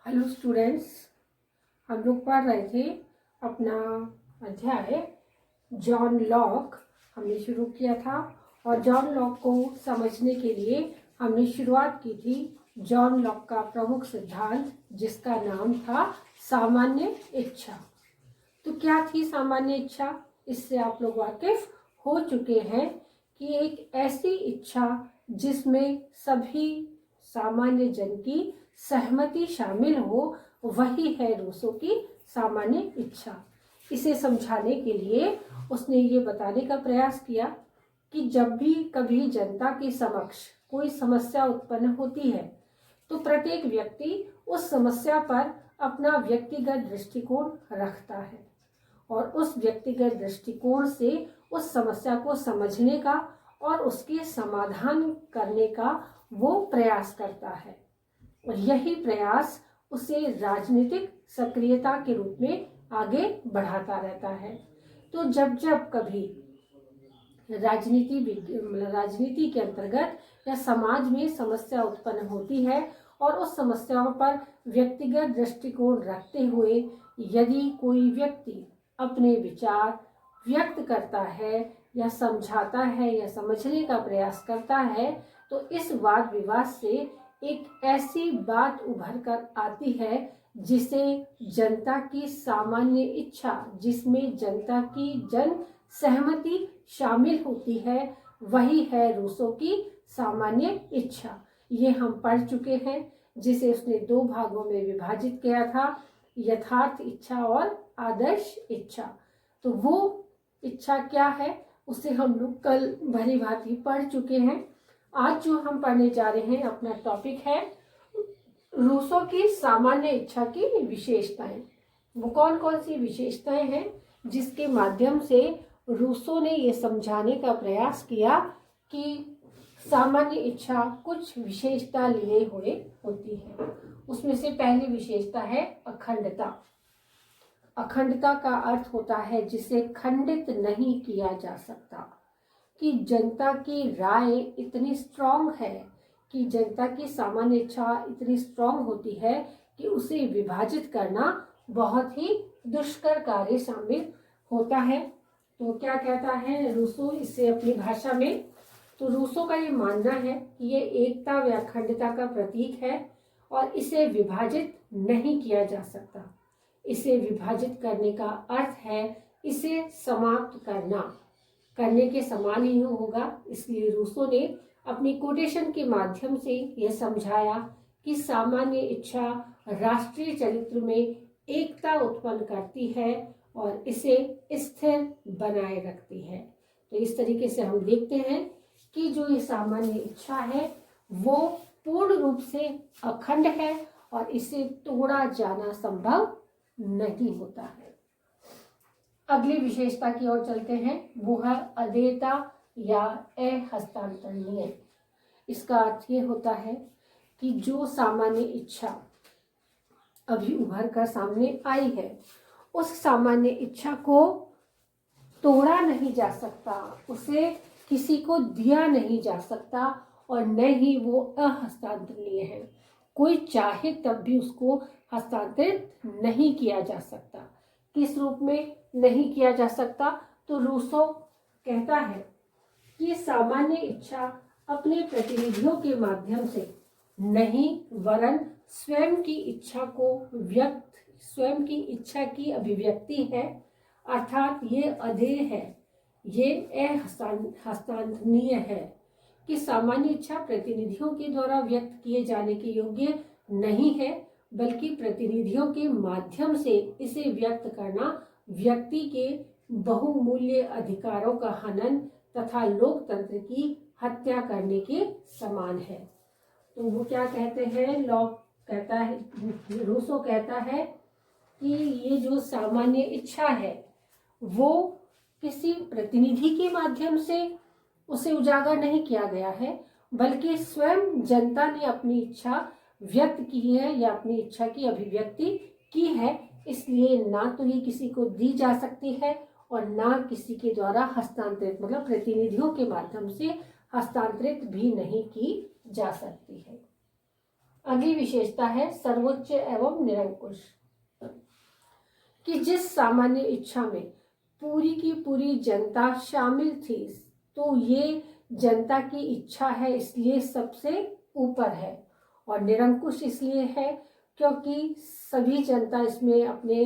Hello students, हम लोग पढ़ रहे थे अपना अध्याय जॉन लॉक हमने शुरू किया था। और जॉन लॉक को समझने के लिए हमने शुरुआत की थी जॉन लॉक का प्रमुख सिद्धांत, जिसका नाम था सामान्य इच्छा। तो क्या थी सामान्य इच्छा? इससे आप लोग वाकिफ हो चुके हैं कि एक ऐसी इच्छा जिसमें सभी सामान्य जन की सहमति शामिल हो, वही है रूसो की सामान्य इच्छा। इसे समझाने के लिए उसने ये बताने का प्रयास किया कि जब भी कभी जनता के समक्ष कोई समस्या उत्पन्न होती है तो प्रत्येक व्यक्ति उस समस्या पर अपना व्यक्तिगत दृष्टिकोण रखता है और उस व्यक्तिगत दृष्टिकोण से उस समस्या को समझने का और उसके समाधान करने का वो प्रयास करता है। और यही प्रयास उसे राजनीतिक सक्रियता के रूप में आगे बढ़ाता रहता है। तो जब जब कभी राजनीति के अंतर्गत या समाज में समस्या उत्पन्न होती है और उस समस्याओं पर व्यक्तिगत दृष्टिकोण रखते हुए यदि कोई व्यक्ति अपने विचार व्यक्त करता है या समझाता है या समझने का प्रयास करता है, तो इस वाद विवाद से एक ऐसी बात उभर कर आती है जिसे जनता की सामान्य इच्छा, जिसमें जनता की जन सहमति शामिल होती है, वही है रूसो की सामान्य इच्छा। ये हम पढ़ चुके हैं, जिसे उसने दो भागों में विभाजित किया था, यथार्थ इच्छा और आदर्श इच्छा। तो वो इच्छा क्या है उसे हम लोग कल भली भांति पढ़ चुके हैं। आज जो हम पढ़ने जा रहे हैं अपना टॉपिक है रूसो की सामान्य इच्छा की विशेषताएं। वो कौन कौन सी विशेषताएं हैं जिसके माध्यम से रूसो ने ये समझाने का प्रयास किया कि सामान्य इच्छा कुछ विशेषता लिए हुए होती है। उसमें से पहली विशेषता है अखंडता। अखंडता का अर्थ होता है जिसे खंडित नहीं किया जा सकता, कि जनता की राय इतनी स्ट्रांग है, कि जनता की सामान्य इच्छा इतनी स्ट्रांग होती है कि उसे विभाजित करना बहुत ही दुष्कर कार्य शामिल होता है। तो क्या कहता है रूसो इससे अपनी भाषा में? तो रूसो का ये मानना है कि ये एकता व अखंडता का प्रतीक है और इसे विभाजित नहीं किया जा सकता। इसे विभाजित करने का अर्थ है इसे समाप्त करना, करने के समान ही होगा। इसलिए रूसो ने अपनी कोटेशन के माध्यम से यह समझाया कि सामान्य इच्छा राष्ट्रीय चरित्र में एकता उत्पन्न करती है और इसे स्थिर बनाए रखती है। तो इस तरीके से हम देखते हैं कि जो ये सामान्य इच्छा है वो पूर्ण रूप से अखंड है और इसे तोड़ा जाना संभव नहीं होता है। अगली विशेषता की ओर चलते हैं, वो है अदेयता या अहस्तांतरणीय। इसका अर्थ ये होता है कि जो सामान्य इच्छा अभी उभर कर सामने आई है उस सामान्य इच्छा को तोड़ा नहीं जा सकता, उसे किसी को दिया नहीं जा सकता और न ही वो अहस्तांतरणीय है। कोई चाहे तब भी उसको हस्तांतरित नहीं किया जा सकता। किस रूप में नहीं किया जा सकता? तो रूसो कहता है कि सामान्य इच्छा अपने प्रतिनिधियों के माध्यम से नहीं वरन स्वयं की इच्छा की अभिव्यक्ति है, अर्थात ये अधेय है, ये अहस्तांतरणीय है कि सामान्य इच्छा प्रतिनिधियों के द्वारा व्यक्त किए जाने के योग्य नहीं है, बल्कि प्रतिनिधियों के माध्यम से इसे व्यक्त करना व्यक्ति के बहुमूल्य अधिकारों का हनन तथा लोकतंत्र की हत्या करने के समान है। तो वो क्या कहते हैं? लॉक कहता है, रूसो कहता है कि ये जो सामान्य इच्छा है वो किसी प्रतिनिधि के माध्यम से उसे उजागर नहीं किया गया है, बल्कि स्वयं जनता ने अपनी इच्छा व्यक्त की है या अपनी इच्छा की अभिव्यक्ति की है। इसलिए ना तो ये किसी को दी जा सकती है और ना किसी के द्वारा हस्तांतरित, मतलब प्रतिनिधियों के माध्यम से हस्तांतरित भी नहीं की जा सकती है। अगली विशेषता है सर्वोच्च एवं निरंकुश, कि जिस सामान्य इच्छा में पूरी की पूरी जनता शामिल थी, तो ये जनता की इच्छा है इसलिए सबसे ऊपर है। और निरंकुश इसलिए है क्योंकि सभी जनता इसमें अपने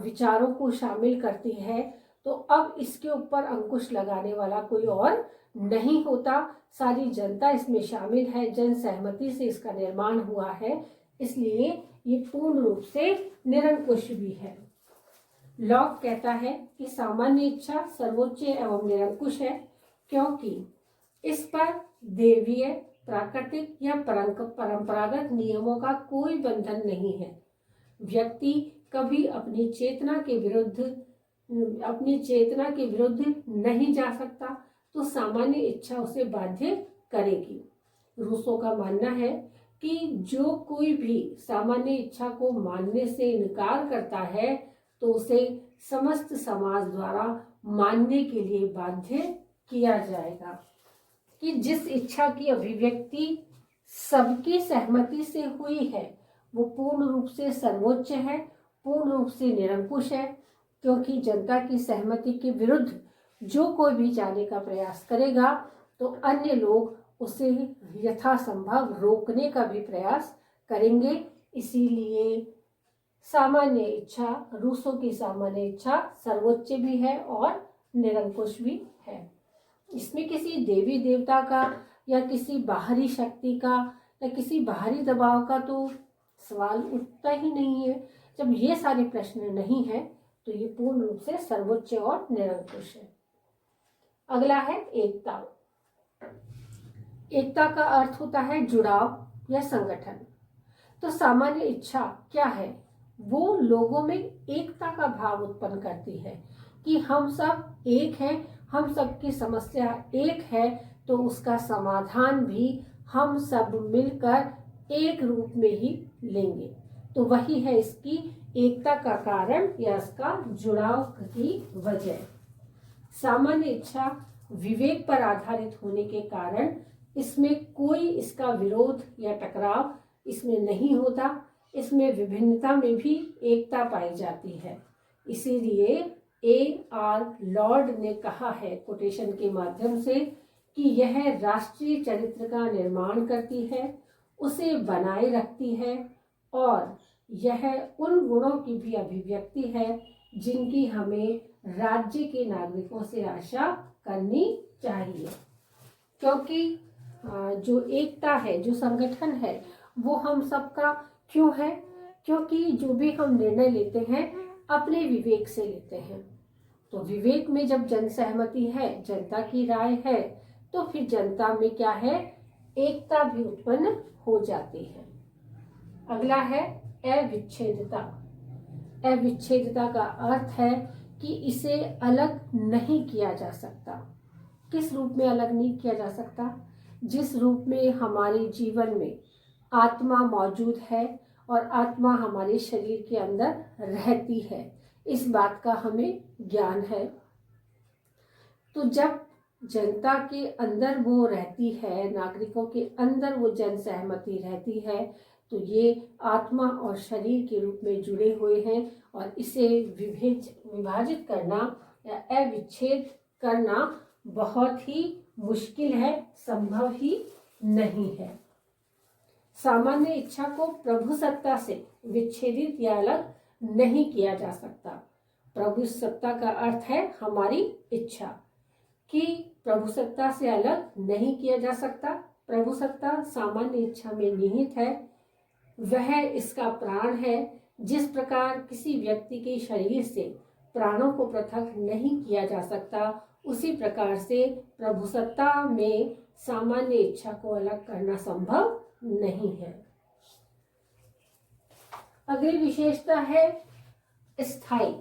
विचारों को शामिल करती है, तो अब इसके ऊपर अंकुश लगाने वाला कोई और नहीं होता। सारी जनता इसमें शामिल है, जन सहमति से इसका निर्माण हुआ है, इसलिए ये पूर्ण रूप से निरंकुश भी है। लॉक कहता है कि सामान्य इच्छा सर्वोच्च एवं निरंकुश है क्योंकि इस पर दैवीय, प्राकृतिक या परंपरागत नियमों का कोई बंधन नहीं है। व्यक्ति कभी अपनी चेतना के विरुद्ध नहीं जा सकता, तो सामान्य इच्छा उसे बाध्य करेगी। रूसो का मानना है कि जो कोई भी सामान्य इच्छा को मानने से इनकार करता है, तो उसे समस्त समाज द्वारा मानने के लिए बाध्य किया जाएगा। कि जिस इच्छा की अभिव्यक्ति सबकी सहमति से हुई है, वो पूर्ण रूप से सर्वोच्च है, पूर्ण रूप से निरंकुश है, क्योंकि जनता की सहमति के विरुद्ध जो कोई भी जाने का प्रयास करेगा, तो अन्य लोग उसे यथासंभव रोकने का भी प्रयास करेंगे। इसीलिए सामान्य इच्छा, रूसो की सामान्य इच्छा सर्वोच्च भी है और निरंकुश भी है। इसमें किसी देवी देवता का या किसी बाहरी शक्ति का या किसी बाहरी दबाव का तो सवाल उठता ही नहीं है। जब ये सारे प्रश्न नहीं है, तो ये पूर्ण रूप से सर्वोच्च और निरंकुश है। अगला है एकता। एकता का अर्थ होता है जुड़ाव या संगठन। तो सामान्य इच्छा क्या है? वो लोगों में एकता का भाव उत्पन्न करती है कि हम सब एक हैं, हम सबकी समस्या एक है, तो उसका समाधान भी हम सब मिलकर एक रूप में ही लेंगे। तो वही है इसकी एकता का कारण या इसका जुड़ाव की वजह। सामान्य इच्छा विवेक पर आधारित होने के कारण इसमें कोई इसका विरोध या टकराव इसमें नहीं होता। इसमें विभिन्नता में भी एकता पाई जाती है। इसीलिए A.R. लॉर्ड ने कहा है कोटेशन के माध्यम से कि यह राष्ट्रीय चरित्र का निर्माण करती है, उसे बनाए रखती है और यह उन गुणों की भी अभिव्यक्ति है जिनकी हमें राज्य के नागरिकों से आशा करनी चाहिए। क्योंकि जो एकता है, जो संगठन है, वो हम सबका क्यों है? क्योंकि जो भी हम निर्णय लेते हैं अपने विवेक से लेते हैं। तो विवेक में जब जन सहमति है, जनता की राय है, तो फिर जनता में क्या है? एकता भी उत्पन्न हो जाती है। अगला है अविच्छेदता। अविच्छेदता का अर्थ है कि इसे अलग नहीं किया जा सकता। किस रूप में अलग नहीं किया जा सकता? जिस रूप में हमारे जीवन में आत्मा मौजूद है और आत्मा हमारे शरीर के अंदर रहती है, इस बात का हमें ज्ञान है। तो जब जनता के अंदर वो रहती है, नागरिकों के अंदर वो जन सहमति रहती है, तो ये आत्मा और शरीर के रूप में जुड़े हुए हैं और इसे विभाजित करना या अविच्छेद करना बहुत ही मुश्किल है, संभव ही नहीं है। सामान्य इच्छा को प्रभु सत्ता से विच्छेदित या अलग नहीं किया जा सकता। प्रभु सत्ता का अर्थ है हमारी इच्छा, कि प्रभु सत्ता से अलग नहीं किया जा सकता। प्रभु सत्ता सामान्य इच्छा में निहित है, वह इसका प्राण है। जिस प्रकार किसी व्यक्ति के शरीर से प्राणों को पृथक नहीं किया जा सकता, उसी प्रकार से प्रभु सत्ता में सामान्य इच्छा को अलग करना संभव नहीं है। अगली विशेषता है स्थायी।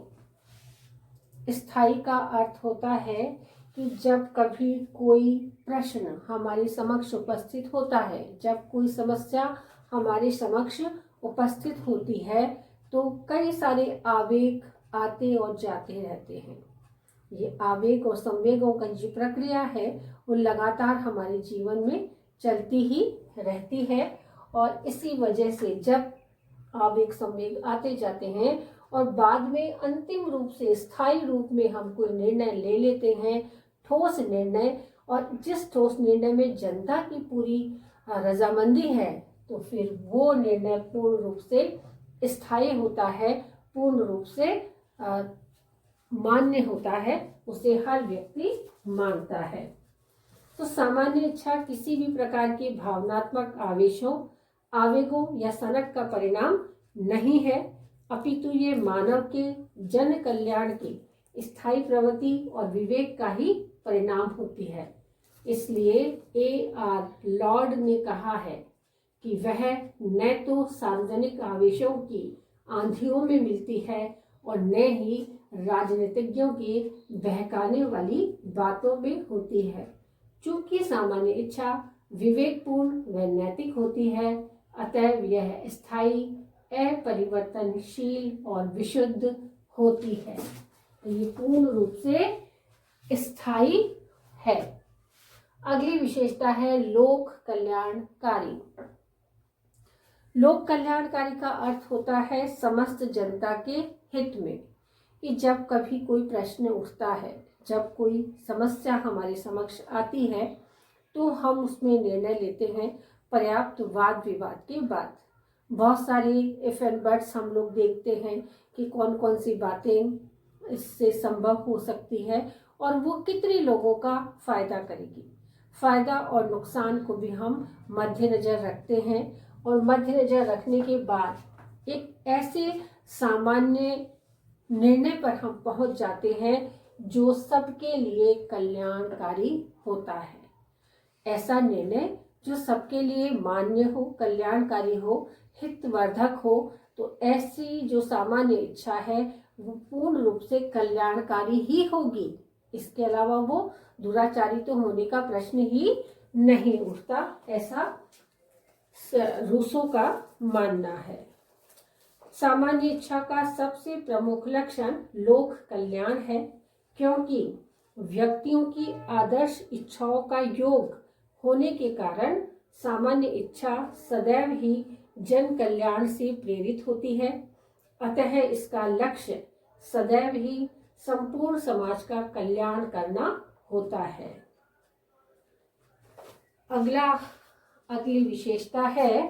स्थायी का अर्थ होता है कि जब कभी कोई प्रश्न हमारे समक्ष उपस्थित होता है, जब कोई समस्या हमारे समक्ष उपस्थित होती है, तो कई सारे आवेग आते और जाते रहते हैं। ये आवेग और संवेगों का जो प्रक्रिया है, वो लगातार हमारे जीवन में चलती ही रहती है और इसी वजह से जब आवेग संवेग आते जाते हैं और बाद में अंतिम रूप से स्थायी रूप में हम कोई निर्णय ले लेते हैं, ठोस निर्णय, और जिस ठोस निर्णय में जनता की पूरी रजामंदी है, तो फिर वो निर्णय पूर्ण रूप से स्थायी होता है, पूर्ण रूप से मान्य होता है, उसे हर व्यक्ति मानता है। तो सामान्य इच्छा किसी भी प्रकार के भावनात्मक आवेगों या सनक का परिणाम नहीं है, अपितु ये मानव के जन कल्याण की स्थायी प्रवृत्ति और विवेक का ही परिणाम होती है। इसलिए A.R. लॉर्ड ने कहा है कि वह न तो सार्वजनिक आवेशों की आंधियों में मिलती है और न ही राजनीतिज्ञों के बहकाने वाली बातों में होती है। चूंकि सामान्य इच्छा विवेकपूर्ण व नैतिक होती है, अतएव यह स्थायी, अपरिवर्तनशील और विशुद्ध होती है। ये पूर्ण रूप से स्थायी है। अगली विशेषता है लोक कल्याणकारी। लोक कल्याणकारी का अर्थ होता है समस्त जनता के हित में, कि जब कभी कोई प्रश्न उठता है, जब कोई समस्या हमारे समक्ष आती है, तो हम उसमें निर्णय लेते हैं पर्याप्त वाद विवाद के बाद। बहुत सारी इफ एंड बट्स हम लोग देखते हैं कि कौन कौन सी बातें इससे संभव हो सकती है और वो कितने लोगों का फायदा करेगी। फायदा और नुकसान को भी हम मद्देनजर रखते हैं और मद्देनजर रखने के बाद एक ऐसे सामान्य निर्णय पर हम पहुंच जाते हैं जो सबके लिए कल्याणकारी होता है। ऐसा निर्णय जो सबके लिए मान्य हो, कल्याणकारी हो, हितवर्धक हो, तो ऐसी जो सामान्य इच्छा है वो पूर्ण रूप से कल्याणकारी ही होगी। इसके अलावा वो दुराचारी तो होने का प्रश्न ही नहीं उठता, ऐसा रूसो का मानना है। सामान्य इच्छा का सबसे प्रमुख लक्षण लोक कल्याण है, क्योंकि व्यक्तियों की आदर्श इच्छाओं का योग होने के कारण सामान्य इच्छा सदैव ही जन कल्याण से प्रेरित होती है। अतः इसका लक्ष्य सदैव ही संपूर्ण समाज का कल्याण करना होता है। अगली विशेषता है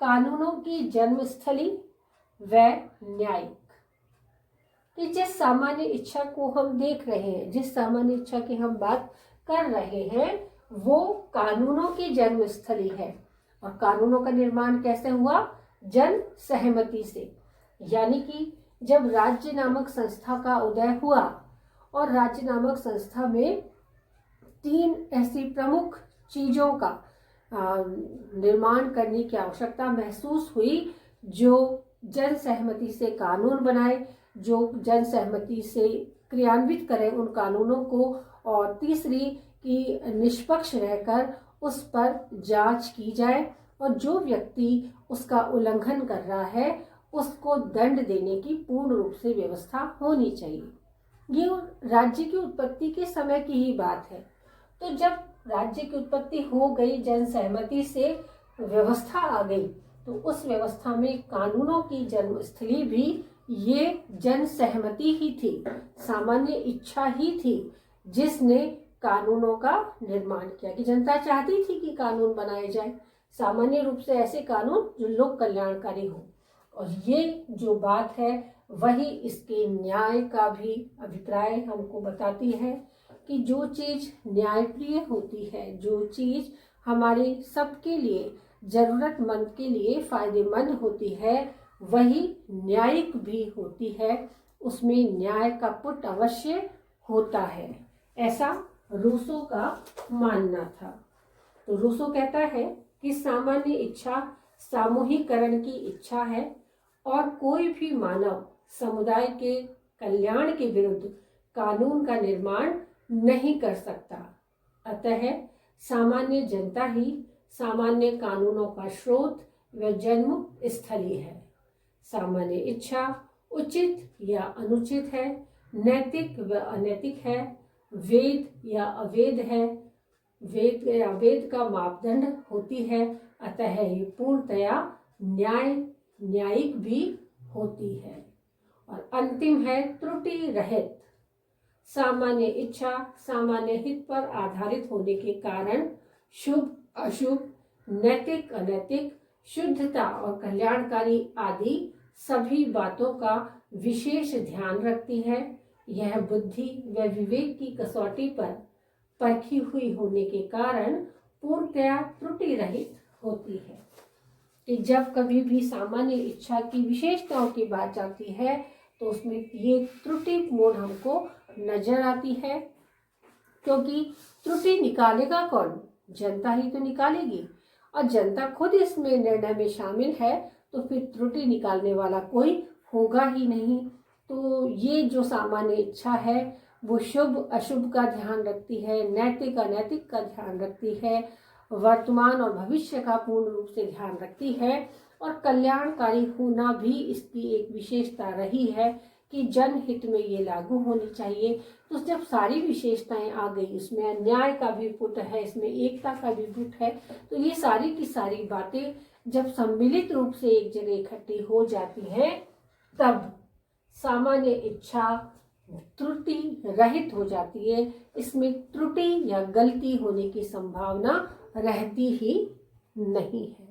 कानूनों की जन्मस्थली व न्यायिक। कि जिस सामान्य इच्छा को हम देख रहे हैं, जिस सामान्य इच्छा की हम बात कर रहे हैं, वो कानूनों की जन्मस्थली है। और कानूनों का निर्माण कैसे हुआ? जन सहमति से। यानी कि जब राज्य नामक संस्था का उदय हुआ और राज्य नामक संस्था में 3 ऐसी प्रमुख चीजों का निर्माण करने की आवश्यकता महसूस हुई, जो जन सहमति से कानून बनाए, जो जन सहमति से क्रियान्वित करें उन कानूनों को, और तीसरी कि निष्पक्ष रहकर उस पर जांच की जाए और जो व्यक्ति उसका उल्लंघन कर रहा है उसको दंड देने की पूर्ण रूप से व्यवस्था होनी चाहिए। ये राज्य की उत्पत्ति के समय की ही बात है। तो जब राज्य की उत्पत्ति हो गई, जन सहमति से व्यवस्था आ गई, तो उस व्यवस्था में कानूनों की जन्मस्थली भी ये जन सहमति ही थी, सामान्य इच्छा ही थी, जिसने कानूनों का निर्माण किया। कि जनता चाहती थी कि कानून बनाए जाए, सामान्य रूप से ऐसे कानून जो लोक कल्याणकारी हो। और ये जो बात है वही इसके न्याय का भी अभिप्राय हमको बताती है कि जो चीज न्यायप्रिय होती है, जो चीज हमारे सबके लिए, जरूरतमंद के लिए फायदेमंद होती है, वही न्यायिक भी होती है। उसमें न्याय का पुट अवश्य होता है, ऐसा रूसो का मानना था। तो रूसो कहता है कि सामान्य इच्छा सामूहिकरण की इच्छा है और कोई भी मानव समुदाय के कल्याण के विरुद्ध कानून का निर्माण नहीं कर सकता। अतः सामान्य जनता ही सामान्य कानूनों का स्रोत व जन्म स्थली है। सामान्य इच्छा उचित या अनुचित है, नैतिक व अनैतिक है, वेद या अवेद है, वेद या अवेद का मापदंड होती है, अतः ये पूर्णतया न्यायिक भी होती है। और अंतिम है त्रुटि रहित। सामान्य इच्छा सामान्य हित पर आधारित होने के कारण शुभ अशुभ, नैतिक अनैतिक, शुद्धता और कल्याणकारी आदि सभी बातों का विशेष ध्यान रखती है। यह बुद्धि व विवेक की कसौटी पर परखी हुई होने के कारण पूर्णतया त्रुटि रहित होती है। कि जब कभी भी सामान्य इच्छा की विशेषताओं की बात आती है तो उसमें ये त्रुटि मोड़ हमको नजर आती है, क्योंकि त्रुटि निकालेगा कौन? जनता ही तो निकालेगी, और जनता खुद इसमें निर्णय में शामिल है, तो फिर त्रुटि निकालने वाला कोई होगा ही नहीं। तो ये जो सामान्य इच्छा है वो शुभ अशुभ का ध्यान रखती है, नैतिक अनैतिक का ध्यान रखती है, वर्तमान और भविष्य का पूर्ण रूप से ध्यान रखती है, और कल्याणकारी होना भी इसकी एक विशेषता रही है कि जनहित में ये लागू होनी चाहिए। तो जब सारी विशेषताएं आ गई, इसमें न्याय का भी पुट है, इसमें एकता का भी पुट है, तो ये सारी की सारी बातें जब सम्मिलित रूप से एक जगह इकट्ठी हो जाती है तब सामान्य इच्छा त्रुटि रहित हो जाती है। इसमें त्रुटि या गलती होने की संभावना रहती ही नहीं है।